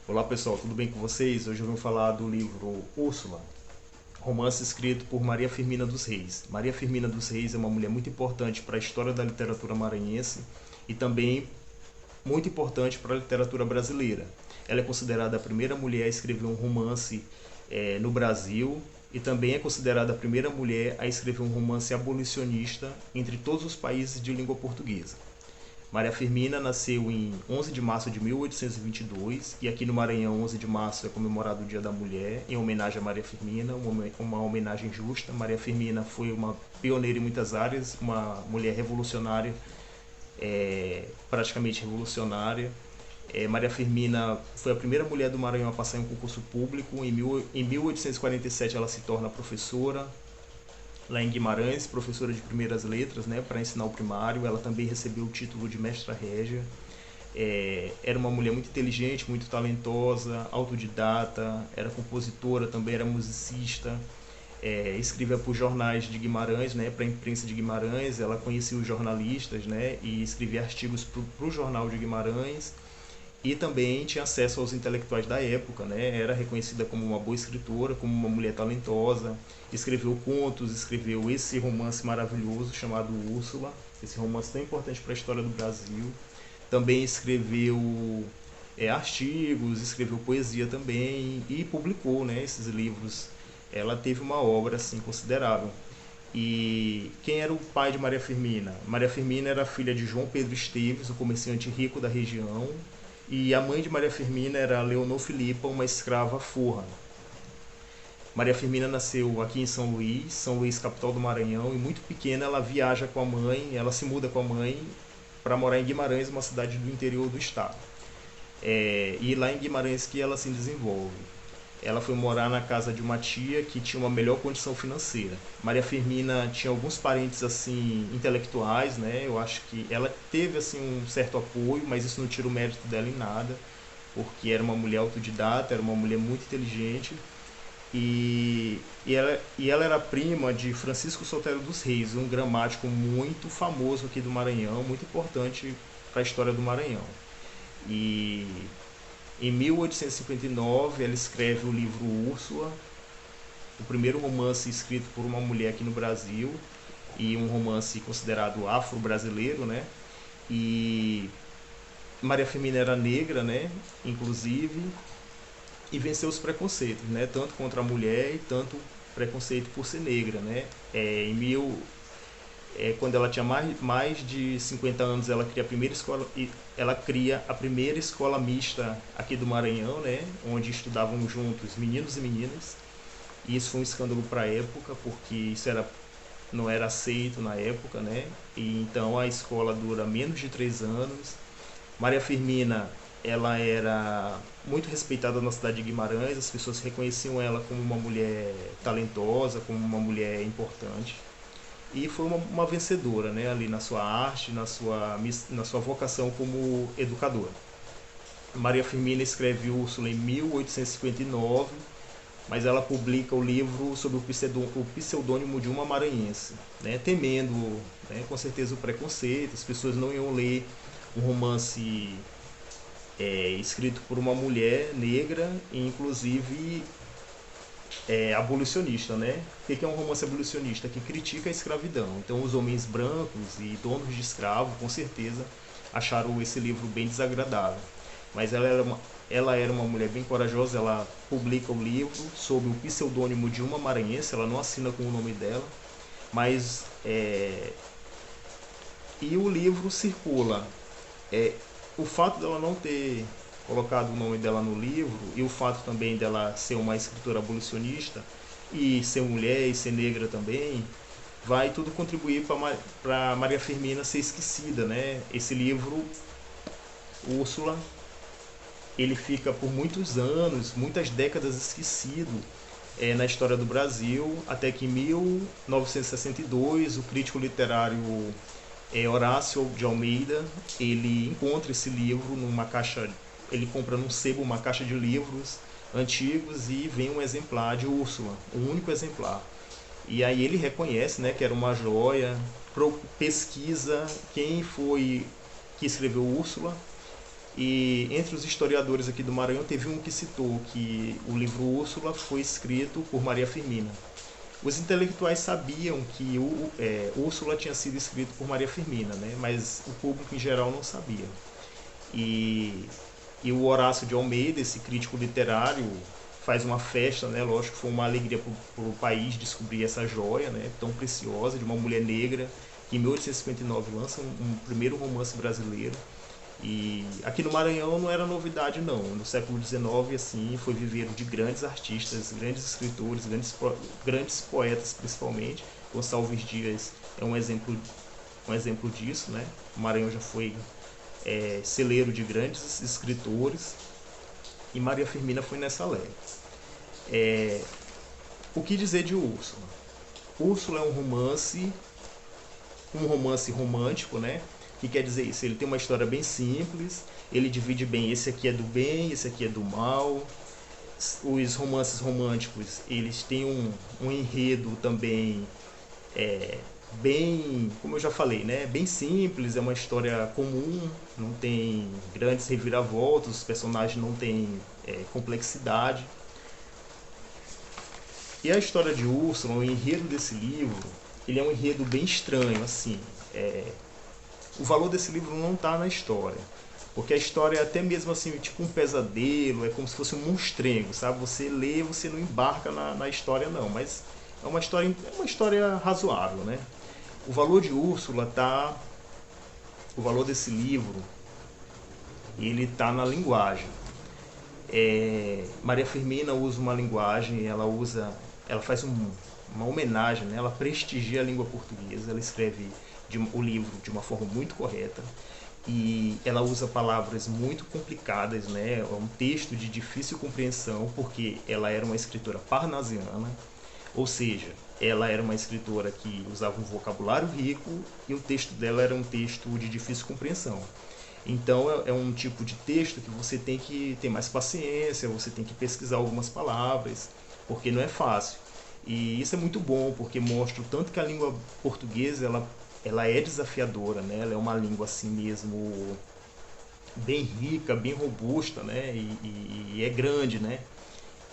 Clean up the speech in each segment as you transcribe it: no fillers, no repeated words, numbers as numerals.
Olá pessoal, tudo bem com vocês? Hoje eu vou falar do livro Úrsula, romance escrito por Maria Firmina dos Reis. Maria Firmina dos Reis é uma mulher muito importante para a história da literatura maranhense e também muito importante para a literatura brasileira. Ela é considerada a primeira mulher a escrever um romance no Brasil e também é considerada a primeira mulher a escrever um romance abolicionista entre todos os países de língua portuguesa. Maria Firmina nasceu em 11 de março de 1822 e aqui no Maranhão, 11 de março é comemorado o Dia da Mulher em homenagem a Maria Firmina, uma homenagem justa. Maria Firmina foi uma pioneira em muitas áreas, uma mulher revolucionária, praticamente revolucionária. Maria Firmina foi a primeira mulher do Maranhão a passar em um concurso público. Em 1847 ela se torna professora lá em Guimarães, professora de primeiras letras, né, para ensinar o primário. Ela também recebeu o título de mestra régia. Era uma mulher muito inteligente, muito talentosa, autodidata, era compositora, também era musicista. Escrevia para os jornais de Guimarães, né, para a imprensa de Guimarães. Ela conhecia os jornalistas, né, e escrevia artigos para o jornal de Guimarães e também tinha acesso aos intelectuais da época, né? Era reconhecida como uma boa escritora, como uma mulher talentosa, escreveu contos, escreveu esse romance maravilhoso chamado Úrsula, esse romance tão importante para a história do Brasil. Também escreveu artigos, escreveu poesia também e publicou, né, esses livros. Ela teve uma obra assim considerável. E quem era o pai de Maria Firmina? Maria Firmina era filha de João Pedro Esteves, o comerciante rico da região, e a mãe de Maria Firmina era Leonor Filipa, uma escrava forra. Maria Firmina nasceu aqui em São Luís, capital do Maranhão, e muito pequena ela viaja com a mãe, ela se muda com a mãe para morar em Guimarães, uma cidade do interior do estado. E lá em Guimarães que ela se desenvolve. Ela foi morar na casa de uma tia que tinha uma melhor condição financeira. Maria Firmina tinha alguns parentes assim intelectuais, né? Eu acho que ela teve assim um certo apoio, mas isso não tira o mérito dela em nada, porque era uma mulher autodidata, era uma mulher muito inteligente e ela era prima de Francisco Sotero dos Reis, um gramático muito famoso aqui do Maranhão, muito importante para a história do Maranhão. E em 1859, ela escreve o livro Úrsula, o primeiro romance escrito por uma mulher aqui no Brasil e um romance considerado afro-brasileiro, né? E Maria Firmina era negra, né? Inclusive, e venceu os preconceitos, né? Tanto contra a mulher e tanto preconceito por ser negra, né? Quando ela tinha mais de 50 anos, ela cria a primeira escola mista aqui do Maranhão, né, onde estudavam juntos meninos e meninas. E isso foi um escândalo para a época, porque não era aceito na época, né? E então a escola dura menos de 3 anos. Maria Firmina, ela era muito respeitada na cidade de Guimarães, as pessoas reconheciam ela como uma mulher talentosa, como uma mulher importante e foi uma vencedora, né, ali na sua arte, na sua vocação como educadora. Maria Firmina escreve Úrsula em 1859, mas ela publica o livro sob o pseudônimo de uma maranhense, né, temendo, né, com certeza o preconceito, as pessoas não iam ler um romance escrito por uma mulher negra, e inclusive abolicionista, né? O que é um romance abolicionista? Que critica a escravidão. Então, os homens brancos e donos de escravos, com certeza, acharam esse livro bem desagradável. Mas ela era uma mulher bem corajosa, ela publica o livro sob o pseudônimo de uma maranhense, ela não assina com o nome dela, mas e o livro circula. O fato dela não ter colocado o nome dela no livro e o fato também dela ser uma escritora abolicionista e ser mulher e ser negra também, vai tudo contribuir para Maria Firmina ser esquecida, né? Esse livro, Úrsula, ele fica por muitos anos, muitas décadas esquecido na história do Brasil, até que em 1962 o crítico literário Horácio de Almeida, ele encontra esse livro numa caixa, ele compra num sebo uma caixa de livros antigos e vem um exemplar de Úrsula, um único exemplar. E aí ele reconhece, né, que era uma joia, pesquisa quem foi que escreveu Úrsula E entre os historiadores aqui do Maranhão teve um que citou que o livro Úrsula foi escrito por Maria Firmina. Os intelectuais sabiam que Úrsula tinha sido escrito por Maria Firmina, né? Mas o público em geral não sabia. E, e o Horácio de Almeida, esse crítico literário, faz uma festa, né? Lógico que foi uma alegria para o país descobrir essa joia, né? Tão preciosa, de uma mulher negra, que em 1859 lança um primeiro romance brasileiro. E aqui no Maranhão não era novidade não, no século XIX assim foi viveiro de grandes artistas, grandes escritores, grandes poetas principalmente. Gonçalves Dias é um exemplo disso, né? O Maranhão já foi celeiro de grandes escritores e Maria Firmina foi nessa leva. O que dizer de Úrsula? Úrsula é um romance romântico, né? O que quer dizer isso? Ele tem uma história bem simples, ele divide bem, esse aqui é do bem, esse aqui é do mal. Os romances românticos, eles têm um enredo também bem, como eu já falei, né? Bem simples, é uma história comum, não tem grandes reviravoltas, os personagens não têm complexidade. E a história de Úrsula, o enredo desse livro, ele é um enredo bem estranho, assim. O valor desse livro não está na história, porque a história é até mesmo assim, tipo um pesadelo, é como se fosse um monstrengo, sabe? Você lê, você não embarca na história não, mas é uma história razoável, né? O valor de Úrsula tá, o valor desse livro, ele tá na linguagem. Maria Firmina usa uma linguagem, ela faz uma homenagem, né? Ela prestigia a língua portuguesa, ela escreve o livro de uma forma muito correta e ela usa palavras muito complicadas, né? É um texto de difícil compreensão porque ela era uma escritora parnasiana, ou seja, ela era uma escritora que usava um vocabulário rico e o texto dela era um texto de difícil compreensão. Então é um tipo de texto que você tem que ter mais paciência, você tem que pesquisar algumas palavras, porque não é fácil. E isso é muito bom, porque mostra o tanto que a língua portuguesa ela é desafiadora, né? Ela é uma língua assim mesmo bem rica, bem robusta, né? E é grande, né?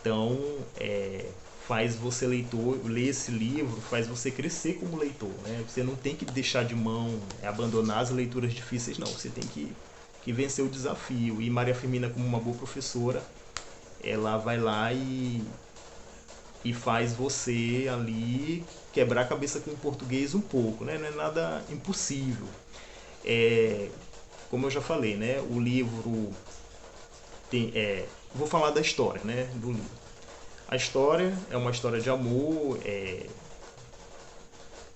Então faz você leitor ler esse livro, faz você crescer como leitor, né? Você não tem que deixar de mão, abandonar as leituras difíceis, não. Você tem que vencer o desafio. E Maria Firmina, como uma boa professora, ela vai lá e faz você ali quebrar a cabeça com o português um pouco, né? Não é nada impossível. Como eu já falei, né? O livro tem, vou falar da história, né? Do livro. A história é uma história de amor.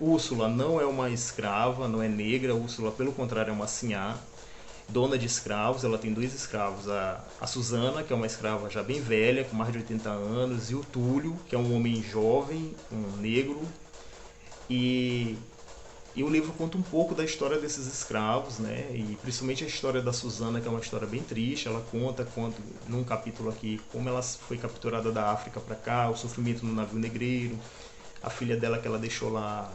Úrsula não é uma escrava, não é negra. Úrsula, pelo contrário, é uma sinhá, dona de escravos. Ela tem dois escravos, a Susana, que é uma escrava já bem velha, com mais de 80 anos, e o Túlio, que é um homem jovem, um negro. E o livro conta um pouco da história desses escravos, né? E principalmente a história da Susana, que é uma história bem triste. Ela conta num capítulo aqui como ela foi capturada da África para cá, o sofrimento no navio negreiro, a filha dela que ela deixou lá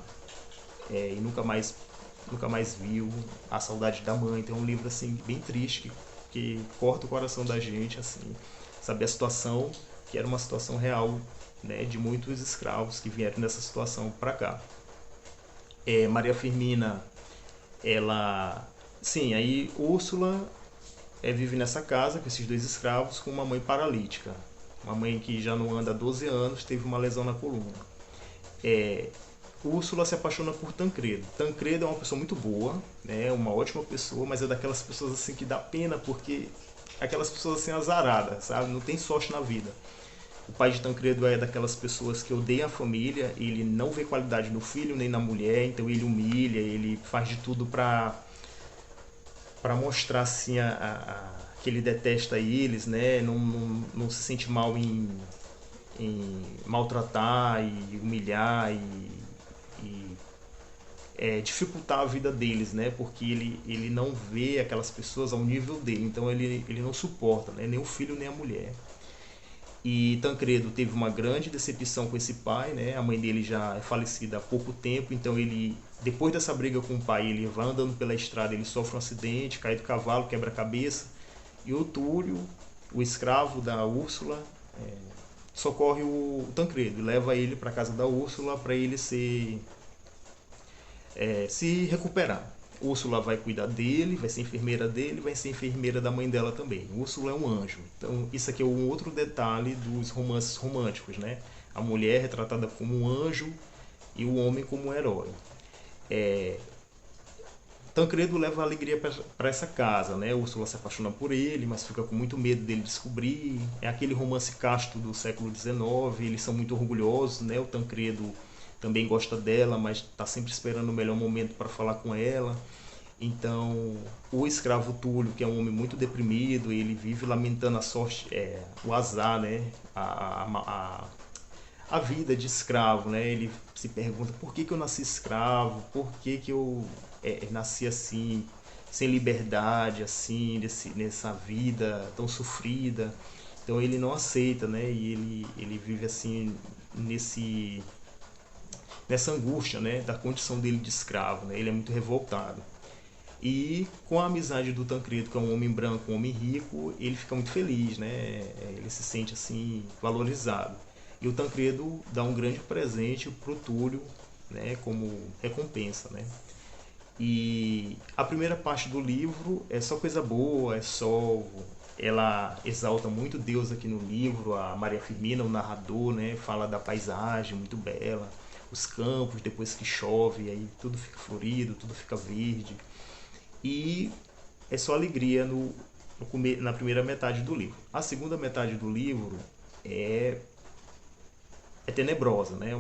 e nunca mais viu, a saudade da mãe. Então é um livro assim bem triste que corta o coração da gente, assim, saber a situação que era uma situação real, né, de muitos escravos que vieram nessa situação para cá. Maria Firmina, ela, sim, aí Úrsula vive nessa casa com esses dois escravos com uma mãe paralítica, uma mãe que já não anda há 12 anos, teve uma lesão na coluna. Úrsula se apaixona por Tancredo. Tancredo é uma pessoa muito boa, né? Uma ótima pessoa, mas é daquelas pessoas assim que dá pena, porque aquelas pessoas assim azaradas, sabe? Não tem sorte na vida. O pai de Tancredo é daquelas pessoas que odeiam a família, ele não vê qualidade no filho nem na mulher, então ele humilha, ele faz de tudo para mostrar assim que ele detesta eles, né? Não se sente mal em maltratar e humilhar e dificultar a vida deles, né? Porque ele não vê aquelas pessoas ao nível dele, então ele não suporta, né? Nem o filho nem a mulher. E Tancredo teve uma grande decepção com esse pai, né? A mãe dele já é falecida há pouco tempo, então ele, depois dessa briga com o pai, ele vai andando pela estrada, ele sofre um acidente, cai do cavalo, quebra a cabeça, E o Túlio, o escravo da Úrsula, socorre o Tancredo e leva ele para casa da Úrsula para ele se recuperar. Úrsula vai cuidar dele, vai ser enfermeira dele, vai ser enfermeira da mãe dela também. Úrsula é um anjo. Então, isso aqui é um outro detalhe dos romances românticos, né? A mulher é retratada como um anjo e o homem como um herói. Tancredo leva a alegria para essa casa, né? Úrsula se apaixona por ele, mas fica com muito medo dele descobrir. É aquele romance casto do século XIX, eles são muito orgulhosos, né? O Tancredo também gosta dela, mas está sempre esperando o melhor momento para falar com ela. Então, o escravo Túlio, que é um homem muito deprimido, ele vive lamentando a sorte, o azar, né? A vida de escravo, né? Ele se pergunta por que eu nasci escravo, por que eu nasci assim, sem liberdade, assim, nessa vida tão sofrida. Então ele não aceita, né? E ele vive assim nessa angústia, né? Da condição dele de escravo, né? Ele é muito revoltado. E com a amizade do Tancredo, que é um homem branco, um homem rico, ele fica muito feliz, né? Ele se sente assim valorizado. E o Tancredo dá um grande presente pro Túlio, né? Como recompensa, né? E a primeira parte do livro é só coisa boa, ela exalta muito Deus aqui no livro, a Maria Firmina, o narrador, né? Fala da paisagem muito bela, os campos depois que chove, aí tudo fica florido, tudo fica verde. E é só alegria na primeira metade do livro. A segunda metade do livro é, é tenebrosa, né?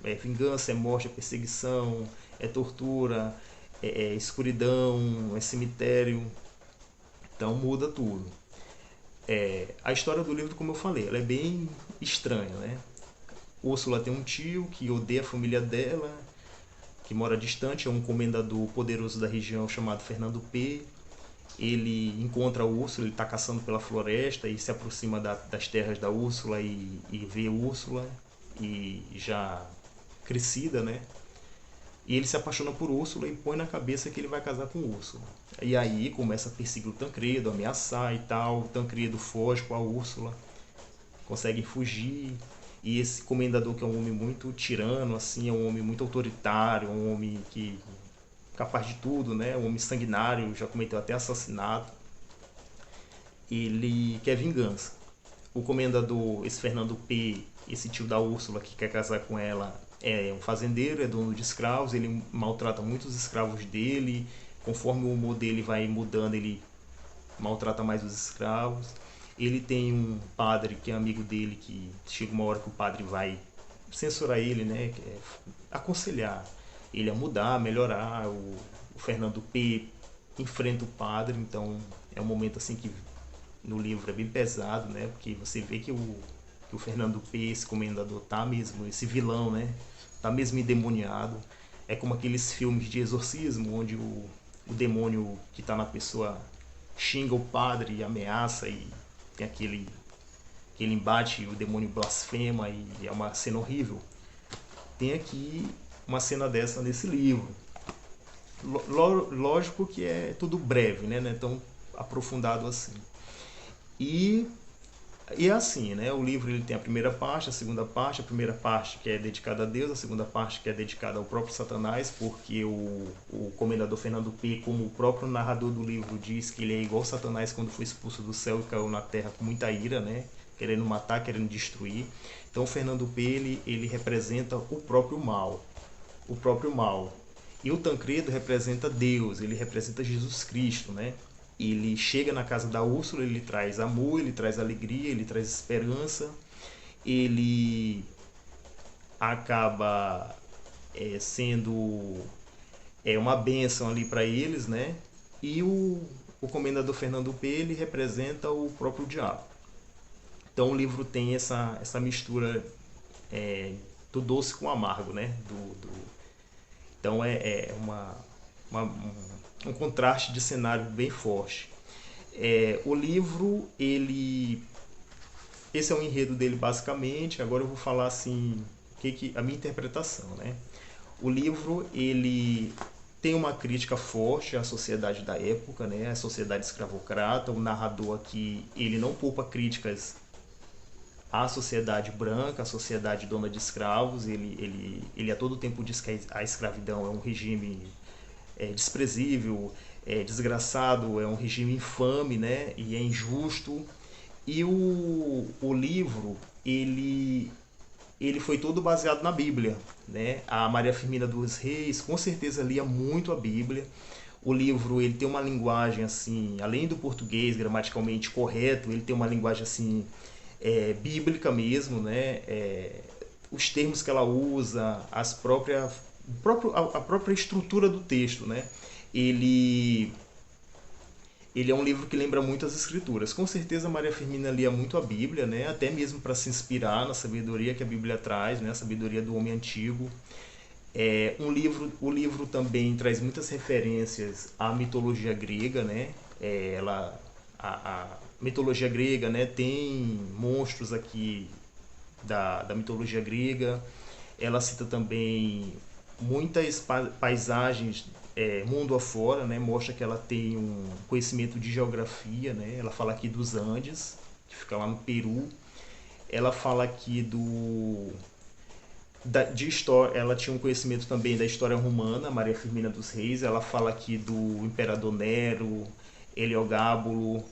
É vingança, é morte, é perseguição, é tortura, é escuridão, é cemitério. Então muda tudo. A história do livro, como eu falei, ela é bem estranha, né? Úrsula tem um tio que odeia a família dela, que mora distante, é um comendador poderoso da região chamado Fernando P. Ele encontra a Úrsula, ele está caçando pela floresta e se aproxima das terras da Úrsula e vê Úrsula, e já crescida, né? E ele se apaixona por Úrsula e põe na cabeça que ele vai casar com Úrsula. E aí começa a perseguir o Tancredo, ameaçar e tal. O Tancredo foge com a Úrsula, consegue fugir. E esse comendador, que é um homem muito tirano, assim, é um homem muito autoritário, um homem que capaz de tudo, né? Um homem sanguinário, já cometeu até assassinato. Ele quer vingança. O comendador, esse Fernando P, esse tio da Úrsula que quer casar com ela, é um fazendeiro, é dono de escravos, ele maltrata muitos escravos dele, conforme o humor dele vai mudando, ele maltrata mais os escravos. Ele tem um padre que é amigo dele, que chega uma hora que o padre vai censurar ele, né? Aconselhar ele a mudar, a melhorar. O Fernando P enfrenta o padre, então é um momento assim que no livro é bem pesado, né? Porque você vê que o Fernando P, esse comendador, tá mesmo, esse vilão, né? Tá mesmo endemoniado. É como aqueles filmes de exorcismo, onde o demônio que tá na pessoa xinga o padre e ameaça, e tem aquele embate e o demônio blasfema, e é uma cena horrível. Tem aqui uma cena dessa nesse livro. Lógico que é tudo breve, né? Não é tão aprofundado assim. E é assim, né? O livro ele tem a primeira parte, a primeira parte que é dedicada a Deus, a segunda parte que é dedicada ao próprio Satanás, porque o comendador Fernando P, como o próprio narrador do livro diz, que ele é igual Satanás quando foi expulso do céu e caiu na terra com muita ira, né? Querendo matar, querendo destruir. Então o Fernando P, ele representa o próprio mal. O próprio mal. E o Tancredo representa Deus, ele representa Jesus Cristo, né? Ele chega na casa da Úrsula, ele traz amor, ele traz alegria, ele traz esperança, ele acaba sendo uma bênção ali para eles, né? E o comendador Fernando P, ele representa o próprio diabo. Então o livro tem essa mistura do doce com o amargo, né? Então um contraste de cenário bem forte. O livro, esse é o enredo dele basicamente. Agora eu vou falar assim, a minha interpretação, né? O livro, ele tem uma crítica forte à sociedade da época, né? À sociedade escravocrata. O narrador aqui, ele não poupa críticas à sociedade branca, à sociedade dona de escravos. Ele a todo tempo diz que a escravidão é um regime desprezível, desgraçado, é um regime infame, né? E é injusto. E o livro, ele foi todo baseado na Bíblia, né? A Maria Firmina dos Reis com certeza lia muito a Bíblia. O livro, ele tem uma linguagem assim, além do português gramaticalmente correto, ele tem uma linguagem assim bíblica mesmo, né? Os termos que ela usa, a própria estrutura do texto, né? Ele ele é um livro que lembra muito as escrituras. Com certeza Maria Firmina lia muito a Bíblia, né? Até mesmo para se inspirar na sabedoria que a Bíblia traz, né? A sabedoria do homem antigo. O livro também traz muitas referências à mitologia grega, né? A mitologia grega, né? Tem monstros aqui da mitologia grega. Ela cita também muitas paisagens mundo afora, né? Mostra que ela tem um conhecimento de geografia, né? Ela fala aqui dos Andes, que fica lá no Peru. Ela fala aqui de história, ela tinha um conhecimento também da história romana, Maria Firmina dos Reis. Ela fala aqui do imperador Nero, Heliogábulo,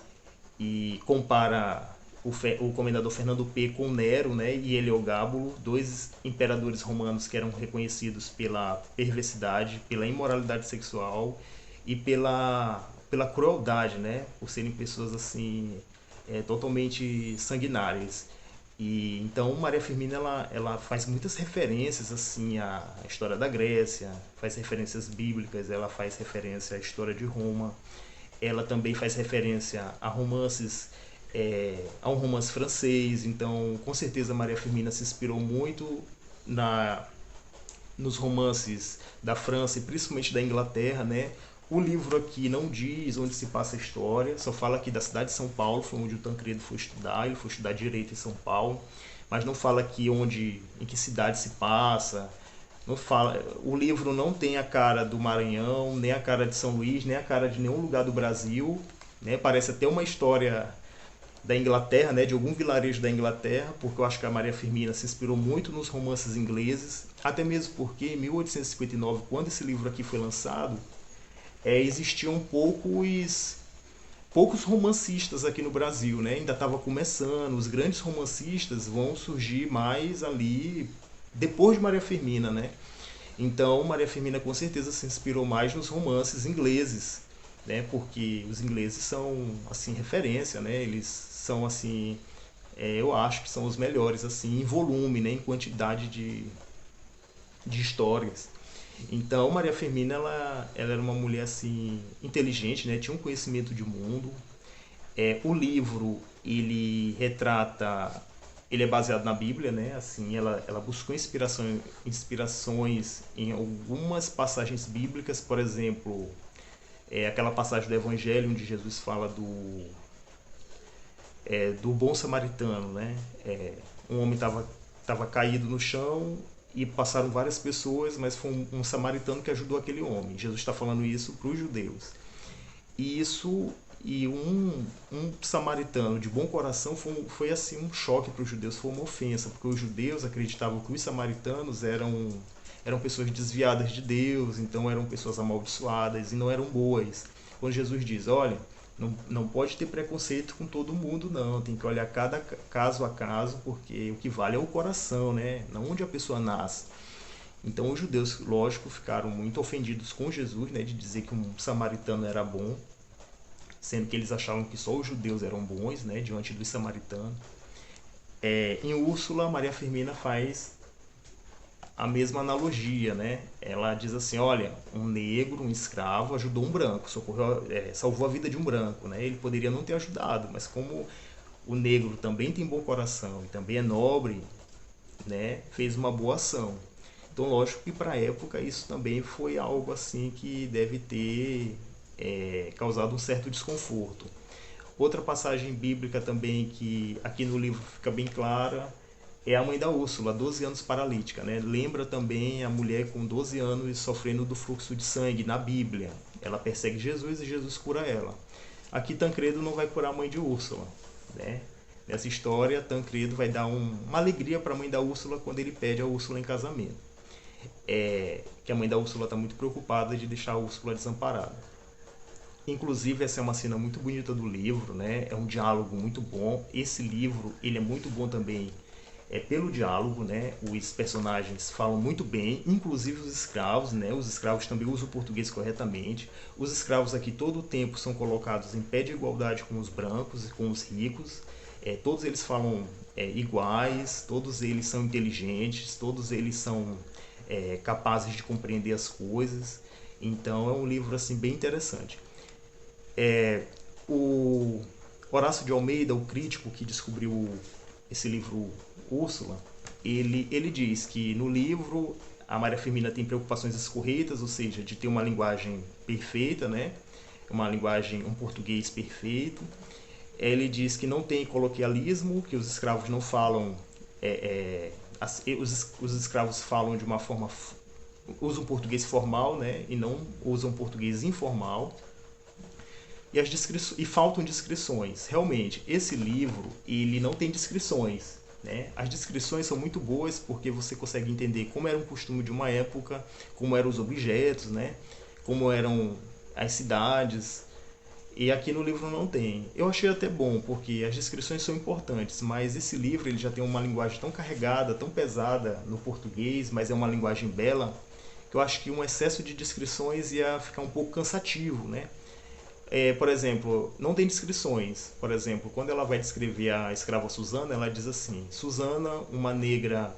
e compara o comendador Fernando P com Nero, né, e Heliogábulo, dois imperadores romanos que eram reconhecidos pela perversidade, pela imoralidade sexual e pela crueldade, né, por serem pessoas assim totalmente sanguinárias. E então Maria Firmina ela faz muitas referências assim à história da Grécia, faz referências bíblicas, ela faz referência à história de Roma. Ela também faz referência a romances, a um romance francês. Então, com certeza Maria Firmina se inspirou muito nos romances da França e principalmente da Inglaterra, né? O livro aqui não diz onde se passa a história, só fala aqui da cidade de São Paulo, foi onde o Tancredo foi estudar, ele foi estudar direito em São Paulo, mas não fala aqui em que cidade se passa. Não fala, o livro não tem a cara do Maranhão, nem a cara de São Luís, nem a cara de nenhum lugar do Brasil, né? Parece até uma história da Inglaterra, né? De algum vilarejo da Inglaterra, porque eu acho que a Maria Firmina se inspirou muito nos romances ingleses, até mesmo porque em 1859, quando esse livro aqui foi lançado, existiam poucos romancistas aqui no Brasil, né? Ainda estava começando, os grandes romancistas vão surgir mais ali depois de Maria Firmina, né? Então Maria Firmina com certeza se inspirou mais nos romances ingleses, né? Porque os ingleses são assim referência, né? Eles são assim, eu acho que são os melhores assim em volume, né? Em quantidade de histórias. Então Maria Firmina ela era uma mulher assim inteligente, né? Tinha um conhecimento de mundo. O livro ele é baseado na Bíblia, né? Assim, ela buscou inspirações em algumas passagens bíblicas, por exemplo, aquela passagem do Evangelho onde Jesus fala do bom samaritano, né? Um homem estava caído no chão e passaram várias pessoas, mas foi um samaritano que ajudou aquele homem. Jesus está falando isso para os judeus. E isso e um samaritano de bom coração foi assim um choque para os judeus, foi uma ofensa, porque os judeus acreditavam que os samaritanos eram pessoas desviadas de Deus, então eram pessoas amaldiçoadas e não eram boas. Quando Jesus diz, olha, não pode ter preconceito com todo mundo, não, tem que olhar cada caso a caso, porque o que vale é o coração, né? Não onde a pessoa nasce. Então os judeus, lógico, ficaram muito ofendidos com Jesus, né, de dizer que um samaritano era bom, sendo que eles achavam que só os judeus eram bons, né, diante dos samaritanos. Em Úrsula, Maria Firmina faz a mesma analogia, né? Ela diz assim, olha, um negro, um escravo, ajudou um branco, salvou a vida de um branco, né? Ele poderia não ter ajudado, mas como o negro também tem bom coração e também é nobre, né? Fez uma boa ação. Então, lógico que para a época isso também foi algo assim que deve ter causado um certo desconforto. Outra passagem bíblica também que aqui no livro fica bem clara é a mãe da Úrsula, 12 anos paralítica, né? Lembra também a mulher com 12 anos sofrendo do fluxo de sangue na Bíblia. Ela persegue Jesus e Jesus cura ela. Aqui Tancredo não vai curar a mãe de Úrsula, né? Nessa história, Tancredo vai dar uma alegria para a mãe da Úrsula quando ele pede a Úrsula em casamento. Que a mãe da Úrsula está muito preocupada de deixar a Úrsula desamparada. Inclusive, essa é uma cena muito bonita do livro, né? É um diálogo muito bom. Esse livro, ele é muito bom também pelo diálogo, né? Os personagens falam muito bem, inclusive os escravos, né? Os escravos também usam o português corretamente. Os escravos aqui todo o tempo são colocados em pé de igualdade com os brancos e com os ricos. Todos eles falam iguais, todos eles são inteligentes, todos eles são capazes de compreender as coisas. Então é um livro assim bem interessante. O Horácio de Almeida, o crítico que descobriu esse livro Úrsula, ele diz que no livro a Maria Firmina tem preocupações escorreitas, ou seja, de ter uma linguagem perfeita, né? Uma linguagem, um português perfeito. Ele diz que não tem coloquialismo, que os escravos não falam, os escravos falam de uma forma, usam português formal, né? E não usam português informal. E faltam descrições. Realmente, esse livro, ele não tem descrições, né? As descrições são muito boas porque você consegue entender como era um costume de uma época, como eram os objetos, né? Como eram as cidades. E aqui no livro não tem. Eu achei até bom, porque as descrições são importantes, mas esse livro ele já tem uma linguagem tão carregada, tão pesada no português, mas é uma linguagem bela, que eu acho que um excesso de descrições ia ficar um pouco cansativo, né? Por exemplo, não tem descrições. Por exemplo, quando ela vai descrever a escrava Susana, ela diz assim: Susana, uma negra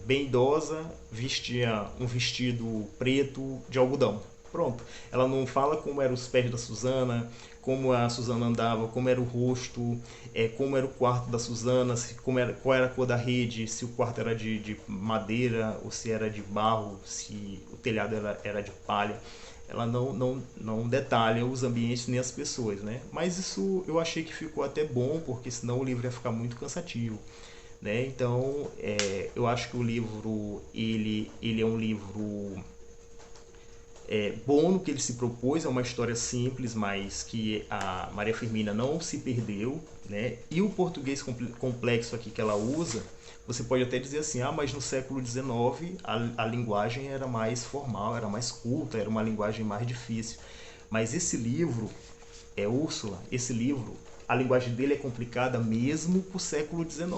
bem idosa, vestia um vestido preto de algodão. Pronto. Ela não fala como eram os pés da Susana, como a Susana andava, como era o rosto, como era o quarto da Susana, qual era a cor da rede, se o quarto era de madeira ou se era de barro, se o telhado era de palha. Ela não detalha os ambientes nem as pessoas, né? Mas isso eu achei que ficou até bom, porque senão o livro ia ficar muito cansativo, né? Então, eu acho que o livro ele é um livro bom no que ele se propôs, é uma história simples, mas que a Maria Firmina não se perdeu, né? E o português complexo aqui que ela usa, você pode até dizer assim, mas no século XIX a linguagem era mais formal, era mais culta, era uma linguagem mais difícil. Mas esse livro, Úrsula, esse livro, a linguagem dele é complicada mesmo para o século XIX,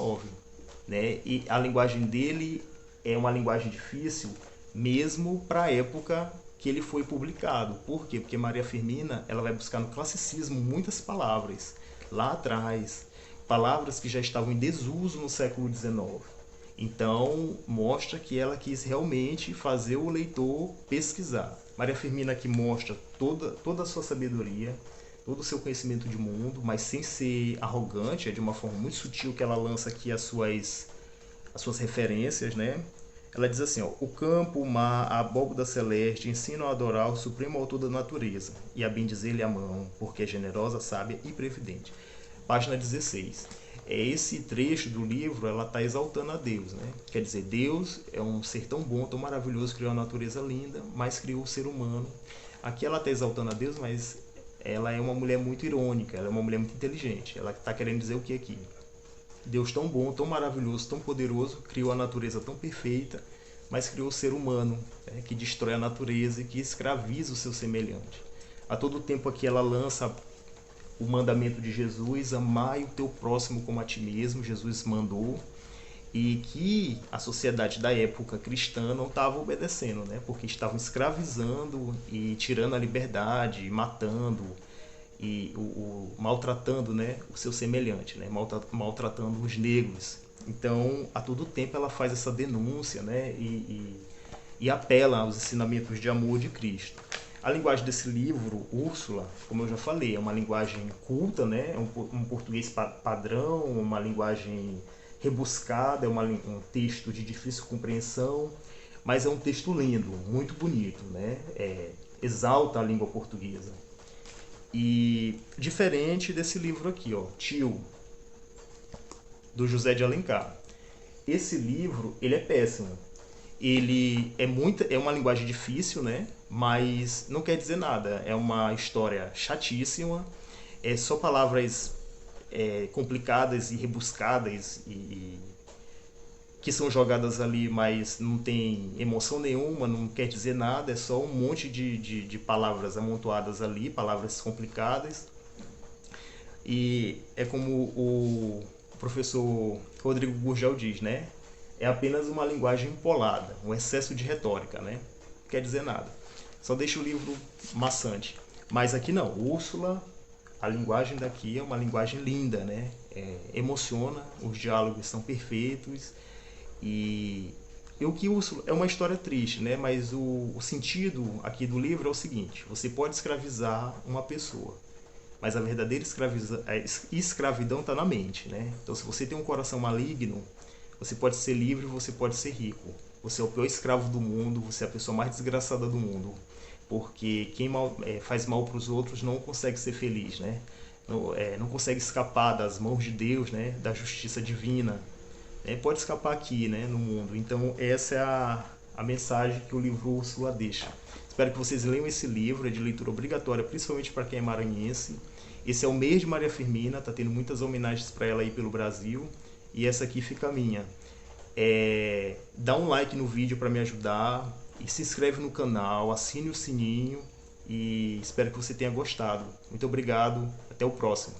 né? E a linguagem dele é uma linguagem difícil mesmo para a época que ele foi publicado. Por quê? Porque Maria Firmina ela vai buscar no classicismo muitas palavras lá atrás, palavras que já estavam em desuso no século XIX. Então, mostra que ela quis realmente fazer o leitor pesquisar. Maria Firmina aqui mostra toda a sua sabedoria, todo o seu conhecimento de mundo, mas sem ser arrogante, é de uma forma muito sutil que ela lança aqui as suas referências, né? Ela diz assim, o campo, o mar, a abóbora celeste ensinam a adorar o supremo autor da natureza e a bendizer-lhe a mão, porque é generosa, sábia e previdente. Página 16. Esse trecho do livro, ela está exaltando a Deus, né? Quer dizer, Deus é um ser tão bom, tão maravilhoso, criou a natureza linda, mas criou o ser humano. Aqui ela está exaltando a Deus, mas ela é uma mulher muito irônica, ela é uma mulher muito inteligente. Ela está querendo dizer o que aqui? Deus tão bom, tão maravilhoso, tão poderoso, criou a natureza tão perfeita, mas criou o ser humano, que destrói a natureza e que escraviza o seu semelhante. A todo tempo aqui ela lança o mandamento de Jesus, amai o teu próximo como a ti mesmo, Jesus mandou, e que a sociedade da época cristã não estava obedecendo, né? Porque estavam escravizando e tirando a liberdade, matando, e maltratando, né, o seu semelhante, né, maltratando os negros. Então, a todo tempo ela faz essa denúncia, né, e apela aos ensinamentos de amor de Cristo. A linguagem desse livro, Úrsula, como eu já falei, é uma linguagem culta, né, é um português padrão, uma linguagem rebuscada, é um texto de difícil compreensão, mas é um texto lindo, muito bonito, né, exalta a língua portuguesa. E diferente desse livro aqui, Tio, do José de Alencar. esse livro, ele é péssimo. Ele é uma linguagem difícil, né? Mas não quer dizer nada. É uma história chatíssima. É só palavras complicadas e rebuscadas e que são jogadas ali, mas não tem emoção nenhuma, não quer dizer nada, é só um monte de palavras amontoadas ali, palavras complicadas. E é como o professor Rodrigo Gurgel diz, né? É apenas uma linguagem empolada, um excesso de retórica, né? Não quer dizer nada. Só deixa o livro maçante. Mas aqui não, Úrsula, a linguagem daqui é uma linguagem linda, né? Emociona, os diálogos são perfeitos e o que Úrsula é uma história triste, né? Mas o sentido aqui do livro é o seguinte: você pode escravizar uma pessoa, mas a verdadeira escravidão está na mente, né? Então, se você tem um coração maligno, você pode ser livre, você pode ser rico. Você é o pior escravo do mundo, você é a pessoa mais desgraçada do mundo. Porque quem faz mal para os outros não consegue ser feliz, né? Não consegue escapar das mãos de Deus, né? Da justiça divina. Pode escapar aqui, né? No mundo. Então, essa é a mensagem que o livro Úrsula deixa. Espero que vocês leiam esse livro, é de leitura obrigatória, principalmente para quem é maranhense. Esse é o mês de Maria Firmina, tá tendo muitas homenagens para ela aí pelo Brasil. E essa aqui fica a minha. Dá um like no vídeo para me ajudar e se inscreve no canal, assine o sininho e espero que você tenha gostado. Muito obrigado, até o próximo.